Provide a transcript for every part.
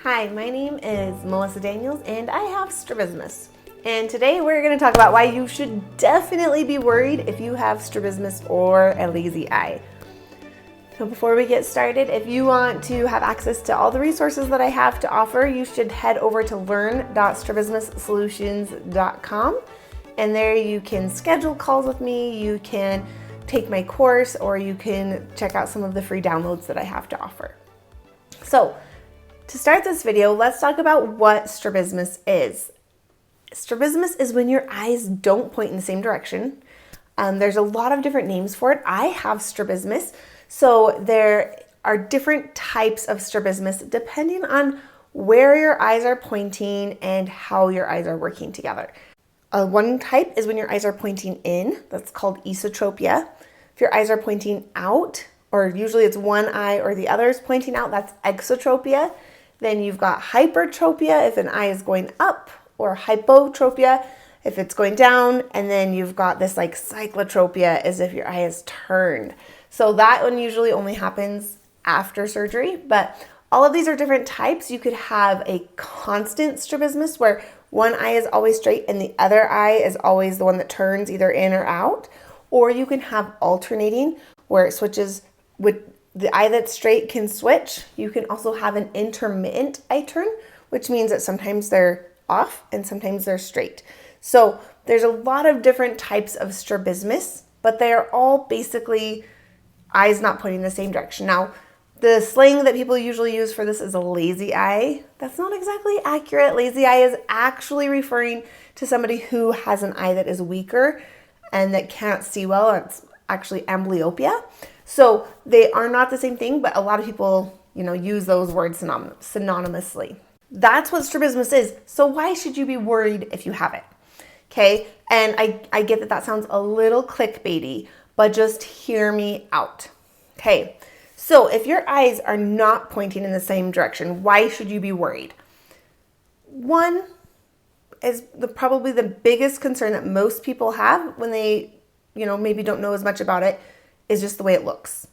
Hi, my name is Melissa Daniels and I have strabismus. And today we're going to talk about why you should definitely be worried if you have strabismus or a lazy eye. So before we get started, if you want to have access to all the resources that I have to offer, you should head over to learn.strabismussolutions.com. And there you can schedule calls with me, you can take my course, or you can check out some of the free downloads that I have to offer. So to start this video, let's talk about what strabismus is. Strabismus is when your eyes don't point in the same direction. There's a lot of different names for it. I have strabismus. So there are different types of strabismus depending on where your eyes are pointing and how your eyes are working together. One type is when your eyes are pointing in. That's called esotropia. If your eyes are pointing out, or usually it's one eye or the other is pointing out, that's exotropia. Then you've got hypertropia if an eye is going up, or hypotropia if it's going down. And then you've got this like cyclotropia as if your eye is turned. So that one usually only happens after surgery, but all of these are different types. You could have a constant strabismus where one eye is always straight and the other eye is always the one that turns either in or out. Or you can have alternating where it switches with the eye that's straight can switch. You can also have an intermittent eye turn, which means that sometimes they're off and sometimes they're straight. So there's a lot of different types of strabismus, but they are all basically eyes not pointing in the same direction. Now, the slang that people usually use for this is a lazy eye. That's not exactly accurate. Lazy eye is actually referring to somebody who has an eye that is weaker and that can't see well. It's actually amblyopia. So they are not the same thing, but a lot of people, use those words synonymously. That's what strabismus is. So why should you be worried if you have it? Okay, and I get that sounds a little clickbaity, but just hear me out. Okay, so if your eyes are not pointing in the same direction, why should you be worried? One is probably the biggest concern that most people have when they, maybe don't know as much about it, is just the way it looks.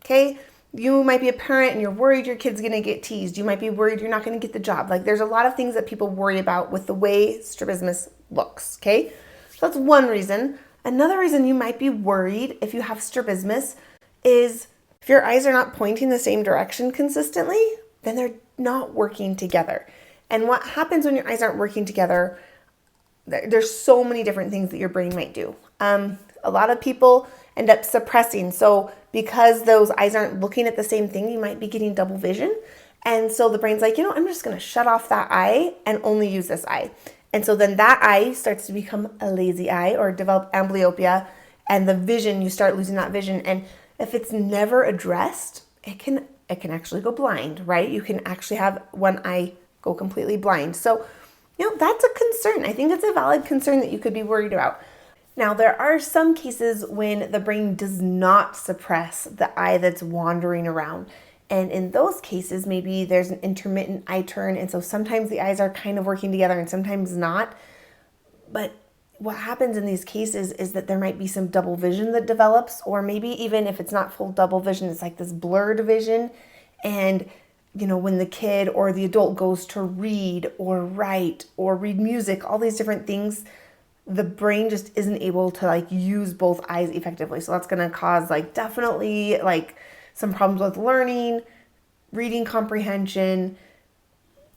Okay, you might be a parent and you're worried your kid's gonna get teased. You might be worried you're not gonna get the job. Like there's a lot of things that people worry about with the way strabismus looks. Okay, so that's one reason. Another reason you might be worried if you have strabismus is if your eyes are not pointing the same direction consistently, then they're not working together. And what happens when your eyes aren't working together, there's so many different things that your brain might do. A lot of people end up suppressing. So because those eyes aren't looking at the same thing, you might be getting double vision. And so the brain's like, I'm just going to shut off that eye and only use this eye. And so then that eye starts to become a lazy eye or develop amblyopia, and the vision, you start losing that vision. And if it's never addressed, it can actually go blind, right? You can actually have one eye go completely blind. So, that's a concern. I think it's a valid concern that you could be worried about. Now, there are some cases when the brain does not suppress the eye that's wandering around. And in those cases, maybe there's an intermittent eye turn. And so sometimes the eyes are kind of working together and sometimes not. But what happens in these cases is that there might be some double vision that develops, or maybe even if it's not full double vision, it's like this blurred vision. And, when the kid or the adult goes to read or write or read music, all these different things, the brain just isn't able to use both eyes effectively. So that's going to cause definitely some problems with learning, reading comprehension,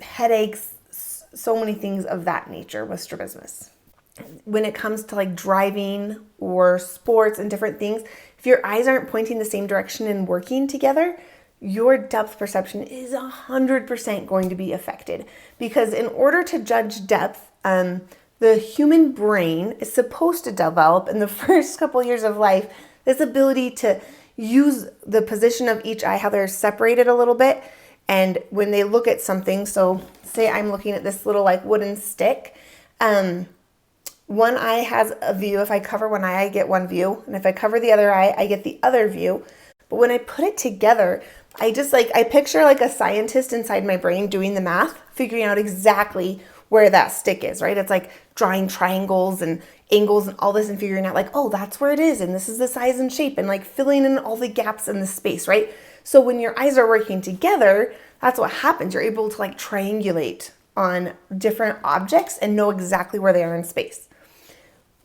headaches, so many things of that nature with strabismus. When it comes to driving or sports and different things, if your eyes aren't pointing the same direction and working together, your depth perception is 100% going to be affected. Because in order to judge depth, the human brain is supposed to develop in the first couple years of life this ability to use the position of each eye, how they're separated a little bit. And when they look at something, so say I'm looking at this little wooden stick, one eye has a view. If I cover one eye, I get one view. And if I cover the other eye, I get the other view. But when I put it together, I just I picture a scientist inside my brain doing the math, figuring out exactly where that stick is, right? It's drawing triangles and angles and all this and figuring out oh, that's where it is. And this is the size and shape and filling in all the gaps in the space, right? So when your eyes are working together, that's what happens. You're able to like triangulate on different objects and know exactly where they are in space.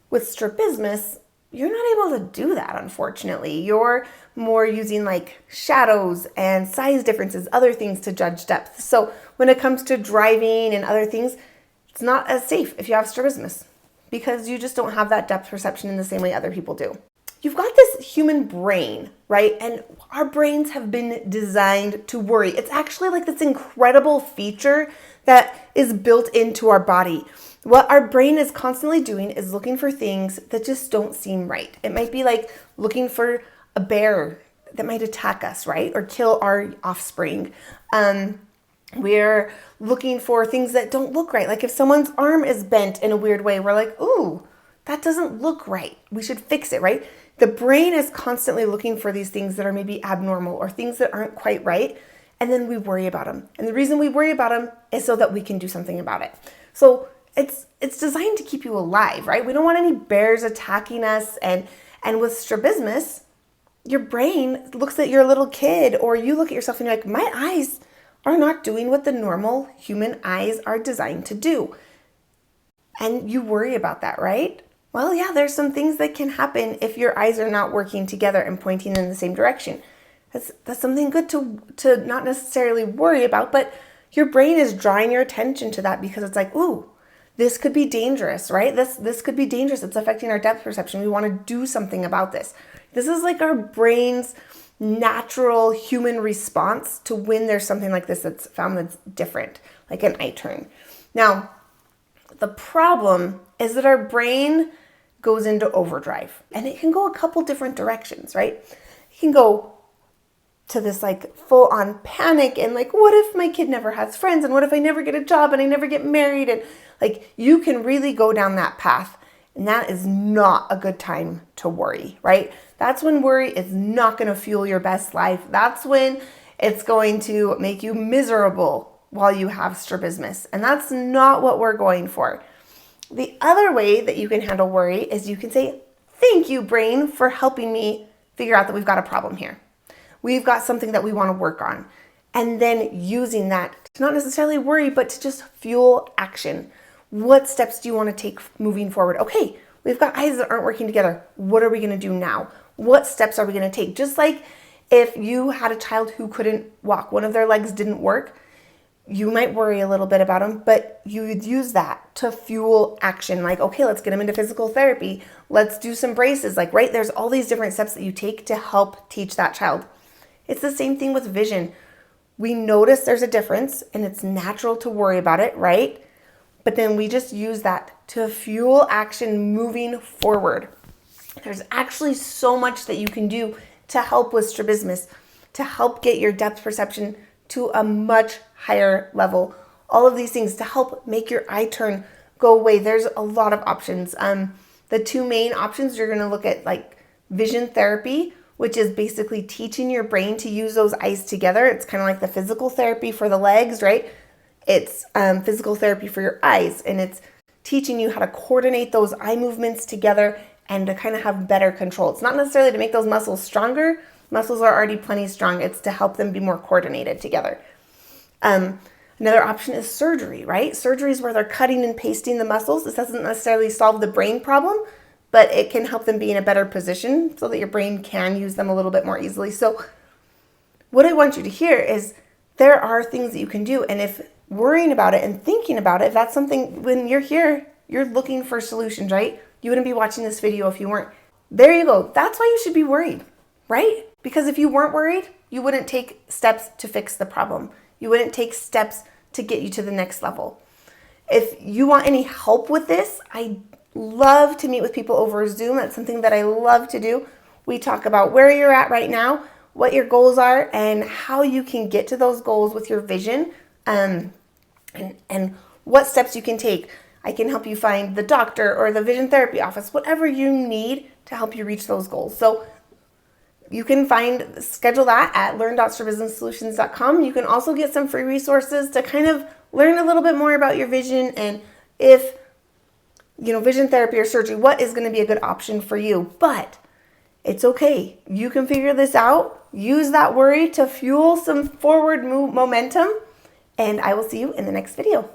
With strabismus, you're not able to do that, unfortunately. You're more using like shadows and size differences, other things to judge depth. So when it comes to driving and other things, it's not as safe if you have strabismus because you just don't have that depth perception in the same way other people do. You've got this human brain, right? And our brains have been designed to worry. It's actually like this incredible feature that is built into our body. What our brain is constantly doing is looking for things that just don't seem right. It might be like looking for a bear that might attack us, right? Or kill our offspring. We're looking for things that don't look right. Like if someone's arm is bent in a weird way, we're like, ooh, that doesn't look right. We should fix it, right? The brain is constantly looking for these things that are maybe abnormal or things that aren't quite right. And then we worry about them. And the reason we worry about them is so that we can do something about it. So it's designed to keep you alive, right? We don't want any bears attacking us. And with strabismus, your brain looks at your little kid, or you look at yourself and you're like, my eyes are not doing what the normal human eyes are designed to do. And you worry about that, right? Well, yeah, there's some things that can happen if your eyes are not working together and pointing in the same direction. That's something good to not necessarily worry about, but your brain is drawing your attention to that because it's like, ooh, this could be dangerous, right? This could be dangerous. It's affecting our depth perception. We want to do something about this. This is like our brain's natural human response to when there's something like this that's found that's different, like an eye turn. Now, the problem is that our brain goes into overdrive, and it can go a couple different directions, right? It can go to this like full on panic and like, what if my kid never has friends? And what if I never get a job and I never get married? And like, you can really go down that path. And that is not a good time to worry, right? That's when worry is not going to fuel your best life. That's when it's going to make you miserable while you have strabismus. And that's not what we're going for. The other way that you can handle worry is you can say, thank you, brain, for helping me figure out that we've got a problem here. We've got something that we want to work on. And then using that to not necessarily worry, but to just fuel action. What steps do you want to take moving forward? Okay, we've got eyes that aren't working together. What are we going to do now? What steps are we going to take? Just like if you had a child who couldn't walk, one of their legs didn't work, you might worry a little bit about them, but you would use that to fuel action. Like, okay, let's get them into physical therapy. Let's do some braces. Like, right, there's all these different steps that you take to help teach that child. It's the same thing with vision. We notice there's a difference and it's natural to worry about it, right? But then we just use that to fuel action moving forward. There's actually so much that you can do to help with strabismus, to help get your depth perception to a much higher level. All of these things to help make your eye turn go away. There's a lot of options. The two main options, you're going to look at like vision therapy, which is basically teaching your brain to use those eyes together. It's kind of like the physical therapy for the legs, right? It's physical therapy for your eyes, and it's teaching you how to coordinate those eye movements together and to kind of have better control. It's not necessarily to make those muscles stronger. Muscles are already plenty strong. It's to help them be more coordinated together. Another option is surgery, right? Surgery is where they're cutting and pasting the muscles. This doesn't necessarily solve the brain problem, but it can help them be in a better position so that your brain can use them a little bit more easily. So what I want you to hear is there are things that you can do. And if worrying about it and thinking about it, if that's something, when you're here, you're looking for solutions, right? You wouldn't be watching this video if you weren't. There you go. That's why you should be worried, right? Because if you weren't worried, you wouldn't take steps to fix the problem. You wouldn't take steps to get you to the next level. If you want any help with this, I love to meet with people over Zoom. That's something that I love to do. We talk about where you're at right now, what your goals are, and how you can get to those goals with your vision, and what steps you can take. I can help you find the doctor or the vision therapy office, whatever you need to help you reach those goals. So you can schedule that at learn.strabismussolutions.com. You can also get some free resources to kind of learn a little bit more about your vision, and if, vision therapy or surgery, what is going to be a good option for you. But it's okay. You can figure this out. use that worry to fuel some forward momentum, and I will see you in the next video.